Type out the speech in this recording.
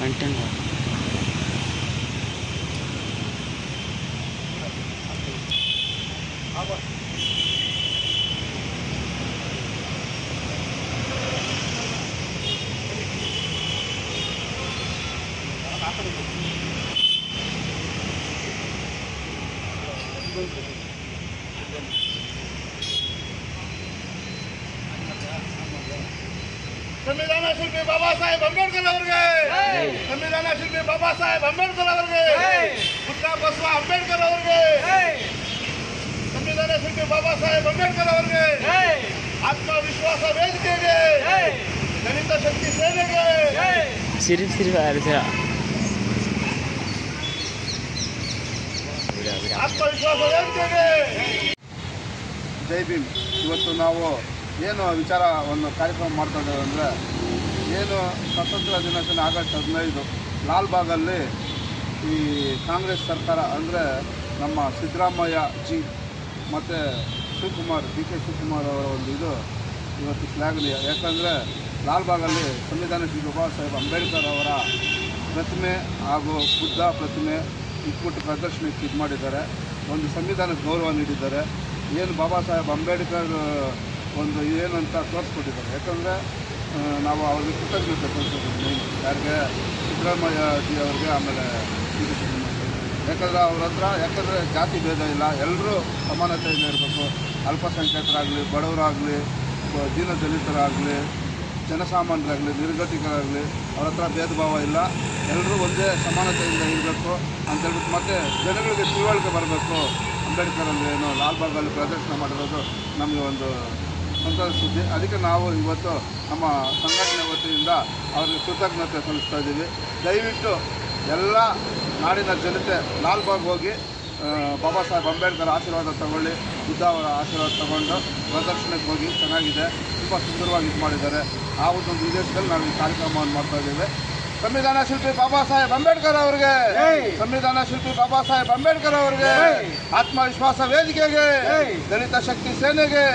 Content ಸಂವಿಧಾನ ಶಿಲ್ಪಿ ಬಾಬಾ ಸಾಹೇಬ್ ಅಂಬೇಡ್ಕರ್ ಅವರಿಗೆ, ಸಂವಿಧಾನ ಶಿಲ್ಪಿ ಬಾಬಾ ಸಾಹೇಬ್ ಅಂಬೇಡ್ಕರ್ ಅವರಿಗೆ, ಪುಟ್ಟ ಬಸವ ಅಂಬೇಡ್ಕರ್ ಅವರಿಗೆ, ಸಂವಿಧಾನ ಶಿಲ್ಪಿ ಬಾಬಾ ಸಾಹೇಬ್ ಅಂಬೇಡ್ಕರ್ ಅವರಿಗೆ, ಆತ್ಮವಿಶ್ವಾಸ ವೇದಿಕೆಗೆ, ದಲಿತ ಶಕ್ತಿ ಸೇನೆಗೆ, सिर्फ ಆತ್ಮವಿಶ್ವಾಸ ವೇದಿಕೆಗೆ. ಜೈ ಭೀಮ್. ಇವತ್ತು ನಾವು ಏನು ವಿಚಾರವನ್ನು ಕಾರ್ಯಕ್ರಮ ಮಾಡ್ತಾ ಇದ್ದೇವೆ ಅಂದರೆ, ಏನು ಸ್ವಾತಂತ್ರ್ಯ ದಿನಾಚರಣೆ ಆಗಸ್ಟ್ 15 ಲಾಲ್ಬಾಗಲ್ಲಿ ಈ ಕಾಂಗ್ರೆಸ್ ಸರ್ಕಾರ ಅಂದರೆ ನಮ್ಮ ಸಿದ್ದರಾಮಯ್ಯ ಜಿ ಮತ್ತು ಶಿವಕುಮಾರ್ ಡಿ ಕೆ ಶಿವಕುಮಾರ್ ಅವರ ಒಂದು ಇದು ಇವತ್ತು ಶ್ಲಾಘನೀಯ. ಯಾಕಂದರೆ ಲಾಲ್ಬಾಗಲ್ಲಿ ಸಂವಿಧಾನ ಶಿಲ್ಪಿ ಬಾಬಾ ಸಾಹೇಬ್ ಅಂಬೇಡ್ಕರ್ ಅವರ ಪ್ರತಿಮೆ ಹಾಗೂ ಬುದ್ಧ ಪ್ರತಿಮೆ ಇಟ್ಬಿಟ್ಟು ಪ್ರದರ್ಶನಕ್ಕೆ ಇದು ಮಾಡಿದ್ದಾರೆ. ಒಂದು ಸಂವಿಧಾನಕ್ಕೆ ಗೌರವ ನೀಡಿದ್ದಾರೆ. ಏನು ಬಾಬಾ ಸಾಹೇಬ್ ಅಂಬೇಡ್ಕರ್ ಒಂದು ಏನಂತ ತೋರಿಸ್ಕೊಟ್ಟಿದ್ದಾರೆ. ಯಾಕಂದರೆ ನಾವು ಅವ್ರಿಗೆ ಕೃತಜ್ಞತೆ ತೋರಿಸೋದು ಮೇನ್, ಯಾರಿಗೆ ಸಿದ್ದರಾಮಯ್ಯ ಜಿ ಅವ್ರಿಗೆ, ಆಮೇಲೆ ಯಾಕಂದರೆ ಅವ್ರ ಹತ್ರ ಯಾಕಂದರೆ ಜಾತಿ ಭೇದ ಇಲ್ಲ, ಎಲ್ಲರೂ ಸಮಾನತೆಯಿಂದ ಇರಬೇಕು. ಅಲ್ಪಸಂಖ್ಯಾತರಾಗಲಿ, ಬಡವರಾಗಲಿ, ದೀನ ದಲಿತರಾಗಲಿ, ಜನಸಾಮಾನ್ಯರಾಗಲಿ, ನಿರ್ಗತಿಕರಾಗಲಿ ಅವ್ರ ಹತ್ರ ಭೇದ ಭಾವ ಇಲ್ಲ, ಎಲ್ಲರೂ ಒಂದೇ ಸಮಾನತೆಯಿಂದ ಇರಬೇಕು ಅಂತೇಳ್ಬಿಟ್ಟು, ಮತ್ತು ಜನಗಳಿಗೆ ತಿಳುವಳಿಕೆ ಬರಬೇಕು. ಅಂಬೇಡ್ಕರ್ ಅಂದರೆ ಏನು ಲಾಲ್ಬಾಗಲ್ಲಿ ಪ್ರದರ್ಶನ ಮಾಡಿರೋದು ನಮಗೆ ಒಂದು ಸಂತೋಷ ಸುದ್ದಿ. ಅದಕ್ಕೆ ನಾವು ಇವತ್ತು ನಮ್ಮ ಸಂಘಟನೆ ವತಿಯಿಂದ ಅವ್ರಿಗೆ ಕೃತಜ್ಞತೆ ಸಲ್ಲಿಸ್ತಾ ಇದ್ದೀವಿ. ದಯವಿಟ್ಟು ಎಲ್ಲ ನಾಡಿನ ಜನತೆ ಲಾಲ್ಬಾಗ್ ಹೋಗಿ ಬಾಬಾ ಸಾಹೇಬ್ ಅಂಬೇಡ್ಕರ್ ಆಶೀರ್ವಾದ ತಗೊಳ್ಳಿ, ಬುದ್ಧ ಅವರ ಆಶೀರ್ವಾದ ತಗೊಂಡು ಪ್ರದರ್ಶನಕ್ಕೆ ಹೋಗಿ. ಚೆನ್ನಾಗಿದೆ, ತುಂಬ ಸುಂದರವಾಗಿ ಇದು ಮಾಡಿದ್ದಾರೆ. ಆ ಒಂದು ಉದ್ದೇಶದಲ್ಲಿ ನಾವು ಈ ಕಾರ್ಯಕ್ರಮವನ್ನು ಮಾಡ್ತಾ ಇದ್ದೇವೆ. ಸಂವಿಧಾನ ಶಿಲ್ಪಿ ಬಾಬಾ ಸಾಹೇಬ್ ಅಂಬೇಡ್ಕರ್ ಅವರಿಗೆ, ಸಂವಿಧಾನ ಶಿಲ್ಪಿ ಬಾಬಾ ಸಾಹೇಬ್ ಅಂಬೇಡ್ಕರ್ ಅವರಿಗೆ, ಆತ್ಮವಿಶ್ವಾಸ ವೇದಿಕೆಗೆ, ದಲಿತ ಶಕ್ತಿ ಸೇನೆಗೆ.